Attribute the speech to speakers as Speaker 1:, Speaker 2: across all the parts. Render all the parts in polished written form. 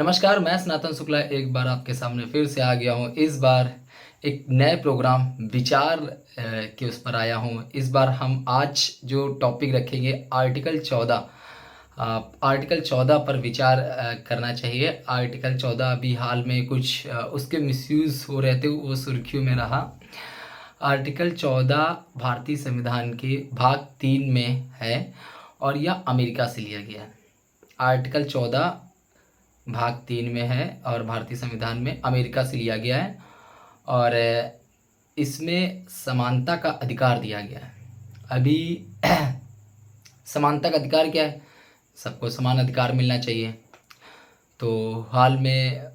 Speaker 1: नमस्कार, मैं सनातन शुक्ला एक बार आपके सामने फिर से आ गया हूँ। इस बार एक नए प्रोग्राम विचार के उस पर आया हूँ। इस बार हम आज जो टॉपिक रखेंगे आर्टिकल 14। आर्टिकल 14 पर विचार करना चाहिए। आर्टिकल 14 अभी हाल में कुछ उसके मिसयूज़ हो रहे थे, वो सुर्खियों में रहा। आर्टिकल 14 भारतीय संविधान के भाग 3 में है और यह अमेरिका से लिया गया है। आर्टिकल 14 भाग 3 में है और भारतीय संविधान में अमेरिका से लिया गया है और इसमें समानता का अधिकार दिया गया है। अभी समानता का अधिकार क्या है? सबको समान अधिकार मिलना चाहिए। तो हाल में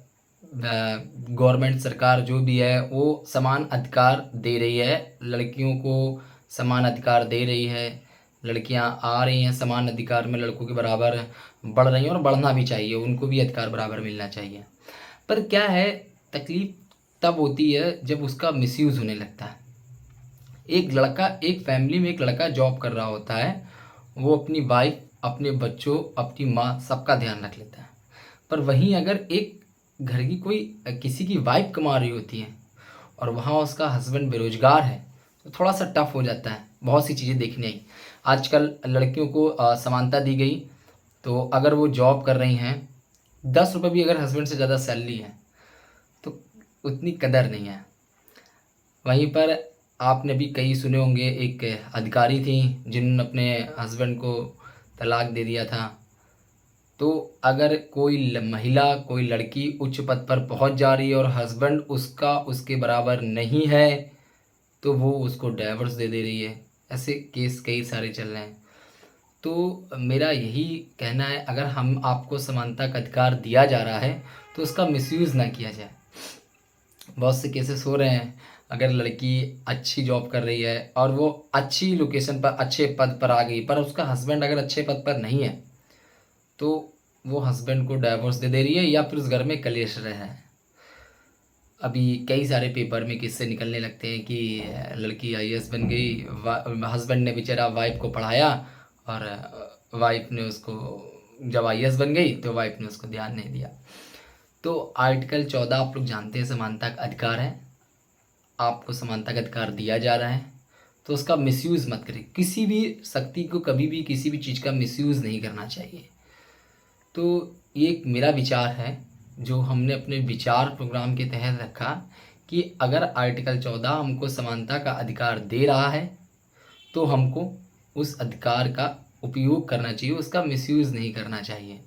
Speaker 1: गवर्नमेंट सरकार जो भी है वो समान अधिकार दे रही है, लड़कियों को समान अधिकार दे रही है। लड़कियां आ रही हैं समान अधिकार में, लड़कों के बराबर बढ़ रही हैं और बढ़ना भी चाहिए, उनको भी अधिकार बराबर मिलना चाहिए। पर क्या है, तकलीफ तब होती है जब उसका मिसयूज़ होने लगता है। एक फैमिली में एक लड़का जॉब कर रहा होता है, वो अपनी वाइफ, अपने बच्चों, अपनी माँ, सबका ध्यान रख लेता है। पर वहीं अगर एक घर की कोई किसी की वाइफ कमा रही होती है और वहाँ उसका हस्बैंड बेरोजगार है, तो थोड़ा सा टफ हो जाता है। बहुत सी चीज़ें देखने आई। आजकल लड़कियों को समानता दी गई, तो अगर वो जॉब कर रही हैं, 10 रुपये भी अगर हस्बैंड से ज़्यादा सैलरी है तो उतनी कदर नहीं है। वहीं पर आपने भी कई सुने होंगे, एक अधिकारी थी जिन्होंने अपने हस्बैंड को तलाक दे दिया था। तो अगर कोई महिला, कोई लड़की उच्च पद पर पहुंच जा रही है और हस्बैंड उसका उसके बराबर नहीं है, तो वो उसको डाइवोर्स दे रही है। ऐसे केस कई सारे चल रहे हैं। तो मेरा यही कहना है, अगर हम आपको समानता का अधिकार दिया जा रहा है तो उसका मिसयूज़ ना किया जाए। बहुत से केसेस हो रहे हैं, अगर लड़की अच्छी जॉब कर रही है और वो अच्छी लोकेशन पर अच्छे पद पर आ गई, पर उसका हस्बैंड अगर अच्छे पद पर नहीं है, तो वो हस्बैंड को डाइवोर्स दे रही है या फिर उस घर में कलेश रहा है। अभी कई सारे पेपर में किस्से निकलने लगते हैं कि लड़की आईएएस बन गई, हस्बैंड ने बेचारा वाइफ को पढ़ाया और वाइफ ने उसको, जब आईएएस बन गई तो वाइफ ने उसको ध्यान नहीं दिया। तो आर्टिकल 14 आप लोग जानते हैं समानता का अधिकार है। आपको समानता का अधिकार दिया जा रहा है तो उसका मिसयूज़ मत करें। किसी भी शक्ति को कभी भी किसी भी चीज़ का मिसयूज़ नहीं करना चाहिए। तो ये एक मेरा विचार है जो हमने अपने विचार प्रोग्राम के तहत रखा कि अगर आर्टिकल 14 हमको समानता का अधिकार दे रहा है तो हमको उस अधिकार का उपयोग करना चाहिए, उसका मिसयूज़ नहीं करना चाहिए।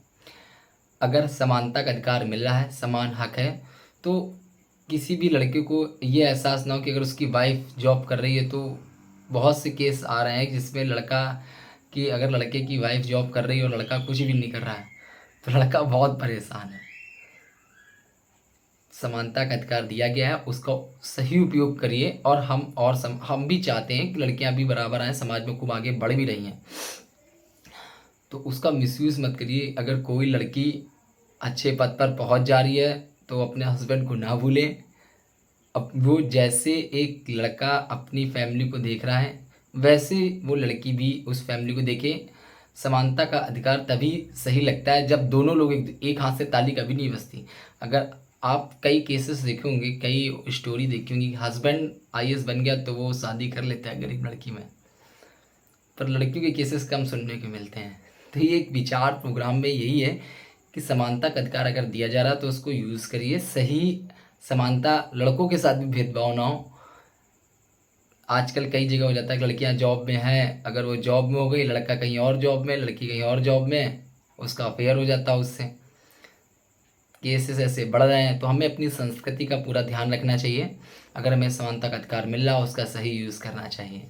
Speaker 1: अगर समानता का अधिकार मिल रहा है, समान हक है, तो किसी भी लड़के को ये एहसास ना हो कि अगर उसकी वाइफ जॉब कर रही है, तो बहुत से केस आ रहे हैं जिसमें अगर लड़के की वाइफ जॉब कर रही है और लड़का कुछ भी नहीं कर रहा है तो लड़का बहुत परेशान है। समानता का अधिकार दिया गया है, उसका सही उपयोग करिए। और हम भी चाहते हैं कि लड़कियां भी बराबर आएँ, समाज में खूब आगे बढ़ भी रही हैं, तो उसका मिसयूज़ मत करिए। अगर कोई लड़की अच्छे पद पर पहुंच जा रही है तो अपने हस्बैंड को ना भूलें। अब वो जैसे एक लड़का अपनी फैमिली को देख रहा है, वैसे वो लड़की भी उस फैमिली को देखे। समानता का अधिकार तभी सही लगता है जब दोनों लोग एक हाथ से ताली कभी नहीं बजती। अगर आप कई केसेस देखे होंगे, कई स्टोरी देखी होंगी, हस्बैंड आईएएस बन गया तो वो शादी कर लेता है गरीब लड़की में, पर लड़कियों के केसेस कम सुनने को मिलते हैं। तो ये एक विचार प्रोग्राम में यही है कि समानता का अधिकार अगर दिया जा रहा है तो उसको यूज़ करिए। सही समानता, लड़कों के साथ भी भेदभाव ना हो। आजकल कई जगह हो जाता है कि लड़कियां जॉब में हैं, अगर वो जॉब में हो गई, लड़का कहीं और जॉब में, लड़की कहीं और जॉब में, उसका अफेयर हो जाता है उससे। केसेस ऐसे बढ़ रहे हैं, तो हमें अपनी संस्कृति का पूरा ध्यान रखना चाहिए। अगर हमें समानता का अधिकार मिल रहा है, उसका सही यूज़ करना चाहिए।